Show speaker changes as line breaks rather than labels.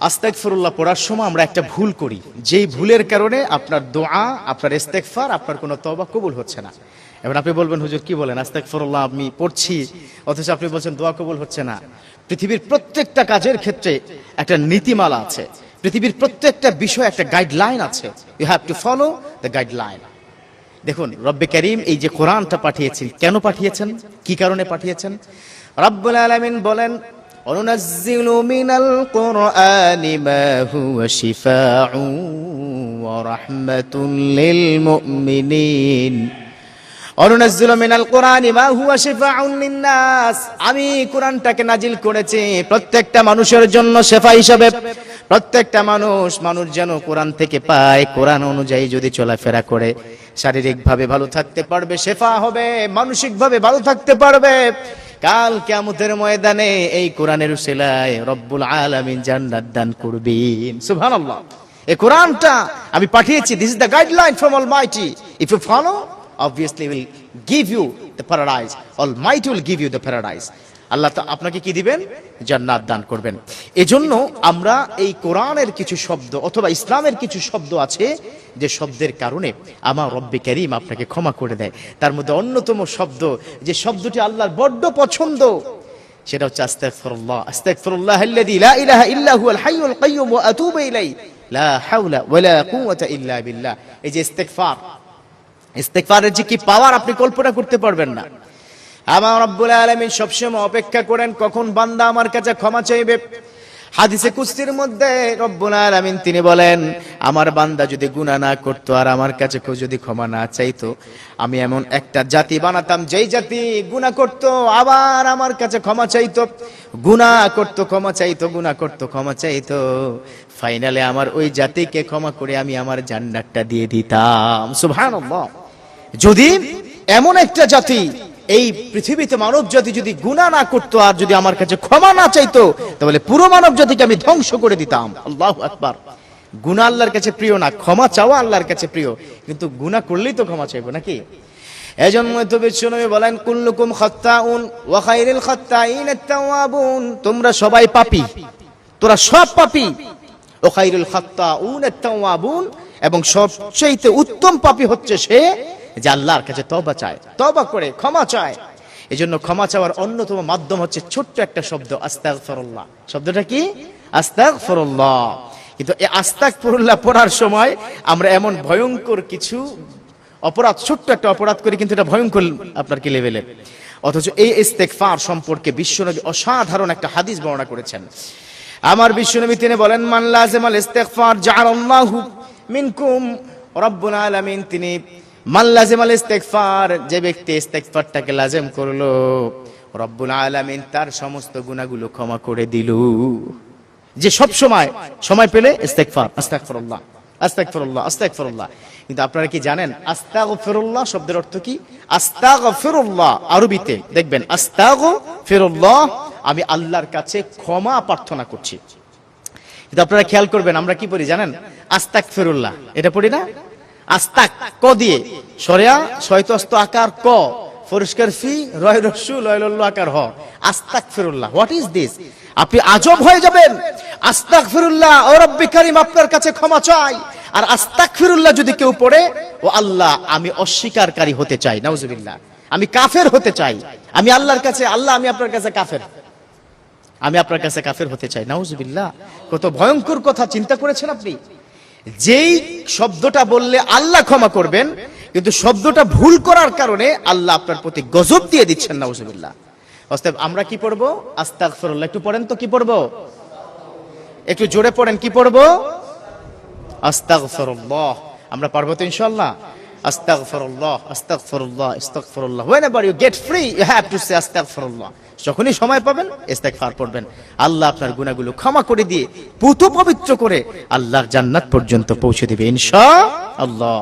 আস্তাগফিরুল্লাহ পড়ার সময় আমরা একটা ভুল করি, যেই ভুলের কারণে আপনার দোয়া, আপনার ইস্তেগফার, আপনার কোনো তওবা কবুল হচ্ছে না। এবার আপনি বলবেন, হুজুর কি বলেন, আস্তাগফিরুল্লাহ আমি পড়ছি অথচ আপনি বলছেন দোয়া কবুল হচ্ছে না। পৃথিবীর প্রত্যেকটা কাজের ক্ষেত্রে একটা নীতিমালা আছে, পৃথিবীর প্রত্যেকটা বিষয় একটা গাইডলাইন আছে। You have to follow the guideline. দেখুন, রব্বে কারীম এই যে কোরআনটা পাঠিয়েছেন, কেন পাঠিয়েছেন, কি কারণে পাঠিয়েছেন? রব্বুল আলামিন বলেন, وَنُنَزِّلُ مِنَ الْقُرْآنِ مَا هُوَ شِفَاءٌ وَرَحْمَةٌ لِّلْمُؤْمِنِينَ وَنُنَزِّلُ مِنَ الْقُرْآنِ مَا هُوَ شِفَاءٌ لِّلنَّاسِ। আমি কোরআনটাকে নাজিল করেছি প্রত্যেকটা মানুষের জন্য শেফা হিসাবে। প্রত্যেকটা মানুষ যেন কোরআন থেকে পায়, কোরআন অনুযায়ী যদি চলাফেরা করে শারীরিকভাবে ভালো থাকতে পারবে, শেফা হবে, মানসিকভাবে ভালো থাকতে পারবে। কাল কিয়ামতের ময়দানে এই কোরআনের উসিলায় রব্বুল আলামিন জান্নাত দান করবেন। সুবহানাল্লাহ। এই কোরআনটা আমি পাঠিয়েছি, this is the guideline from almighty. If you follow, obviously will give you the paradise. Almighty will give you the paradise. আল্লাহ তা আপনাকে কি দিবেন? জান্নাত দান করবেন। এজন্য আমরা এই কোরআনের কিছু শব্দ অথবা ইসলামের কিছু শব্দ আছে যে শব্দের কারণে আমার রব্বে কারীম আপনাকে ক্ষমা করে দেয়। তার মধ্যে অন্যতম শব্দ, যে শব্দটি আল্লাহর বড্ড পছন্দ, সেটা হচ্ছে আস্তাগফিরুল্লাহ। আস্তাগফিরুল্লাহাল্লাযী লা ইলাহা ইল্লা হুয়াল হাইয়ুল কাইয়্যুম ওয়া আতুবু ইলাইহি লা হাওলা ওয়ালা কুওয়াতা ইল্লা বিল্লাহ। এই যে ইস্তেগফার, ইস্তেগফারের যে কি পাওয়ার আপনি কল্পনা করতে পারবেন না। আমার রব্বুল আলামিন সবসময় অপেক্ষা করেন কখন বান্দা আমার কাছে ক্ষমা চাইবে। হাদিসে কুদসির মধ্যে রব্বুল আলামিন তিনি বলেন, আমার বান্দা যদি গুনাহ না করতো আর আমার কাছে কেউ যদি ক্ষমা না চাইতো, আমি এমন একটা জাতি বানাতাম যেই জাতি গুনাহ করতো আবার আমার কাছে ক্ষমা চাইতো, গুনাহ করতো ক্ষমা চাইতো, গুনাহ করতো ক্ষমা চাইতো, ফাইনালে আমার ওই জাতিকে ক্ষমা করে আমি আমার জান্নাতটা দিয়ে দিতাম। সুবহানাল্লাহ। যদি এমন একটা জাতি, এই পৃথিবীতে মানব জাতি যদি গুনাহ না করতো আর যদি আমার কাছে ক্ষমা না চাইতো, তাহলে পুরো মানব জাতিকে আমি ধ্বংস করে দিতাম। আল্লাহু আকবার। গুনাহ আল্লাহর কাছে প্রিয় না, ক্ষমা চাওয়া আল্লাহর কাছে প্রিয়, কিন্তু গুনাহ করলেই তো ক্ষমা চাইবো নাকি? এজন্য তো বিশ্বনবী বলেন, কুল্লুকুম খাত্তাউন ওয়া খায়রুল খাত্তাইন আত-তাওয়াবুন। তোমরা সবাই পাপী, তোরা সব পাপী। ওয়া খায়রুল খাত্তাউন আত-তাওয়াবুন, এবং সবচেয়ে উত্তম পাপী হচ্ছে সে যে আল্লাহর কাছে তওবা চায়, তওবা করে ক্ষমা চায়। এজন্য ক্ষমা চাওয়ার অন্যতম মাধ্যম হচ্ছে ছোট্ট একটা শব্দ, আস্তাগফিরুল্লাহ। শব্দটা কি? আস্তাগফিরুল্লাহ। কিন্তু এই আস্তাগফিরুল্লাহ পড়ার সময় আমরা এমন ভয়ঙ্কর কিছু অপরাধ, ছোট্ট একটা অপরাধ করি, কিন্তু এটা ভয়ঙ্কর আপনার কি লেভেলের। অথচ এই ইস্তেগফার সম্পর্কে বিশ্বনবী অসাধারণ একটা হাদিস বর্ণনা করেছেন। আমার বিশ্বনবী তিনি বলেন, মান লাযিমাল ইস্তেগফার জাআলাল্লাহু মিনকুম। রব্বুল আলামিন তিনি মান লাযিমাল ইস্তেগফার, যে ব্যক্তি ইস্তেগফারটাকে লাজিম করলো, রব্বুল আলামিন তার সমস্ত গুনাহগুলো ক্ষমা করে দিল। যে সব সময় পেলে ইস্তেগফার, আস্তাগফিরুল্লাহ, আস্তাগফিরুল্লাহ, আস্তাগফিরুল্লাহ। কিন্তু আপনারা কি জানেন আস্তাগফিরুল্লাহ শব্দের অর্থ কি? আস্তাগফিরুল্লাহ আরবিতে দেখবেন, আস্তাগফিরুল্লাহ আমি আল্লাহর কাছে ক্ষমা প্রার্থনা করছি। কিন্তু আপনারা খেয়াল করবেন, আমরা কি পড়ি জানেন? আস্তাগফিরুল্লাহ, এটা পড়ি না? আস্তাক ক দিয়ে, সরিয়া শয়তস্ত আকার ক, পরিষ্কার ফি, রয় রস্যু লয় লল্ল আকার হ, আস্তাগফিরুল্লাহ। What is this? আপনি আজব হয়ে যাবেন। আস্তাগফিরুল্লাহ, ও রব্বে কারীম আপনার কাছে ক্ষমা চাই, আর আস্তাগফিরুল্লাহ যদি কেউ পড়ে, ও আল্লাহ আমি অস্বীকারী হতে চাই, নাউজুবিল্লাহ, আমি কাফের হতে চাই, আমি আল্লাহর কাছে, আল্লাহ আমি আপনার কাছে কাফের, আমি আপনার কাছে কাফের হতে চাই, নাউজুবিল্লাহ। কত ভয়ঙ্কর কথা চিন্তা করেছেন আপনি? যেই শব্দটা বললে আল্লাহ ক্ষমা করবেন, কিন্তু শব্দটা ভুল করার কারণে আল্লাহ আপনার প্রতি গজব দিয়ে দিচ্ছেন, নাউজুবিল্লাহ। অতএব আমরা কি পড়বো? আস্তাগফিরুল্লাহ। একটু পড়েন তো, কি পড়বো? একটু জোরে পড়েন, কি পড়বো? আস্তাগফিরুল্লাহ। আমরা পারবো তো ইনশাআল্লাহ? আস্তাগফিরুল্লাহ, আস্তাগফিরুল্লাহ, আস্তাগফিরুল্লাহ। Whenever you get free, you have to say আস্তাগফিরুল্লাহ। যখনই সময় পাবেন ইস্তেগফার পড়বেন। আল্লাহ আপনার গুনাহগুলো ক্ষমা করে দিয়ে পুত পবিত্র করে আল্লাহর জান্নাত পর্যন্ত পৌঁছে দিবে ইনশাআল্লাহ।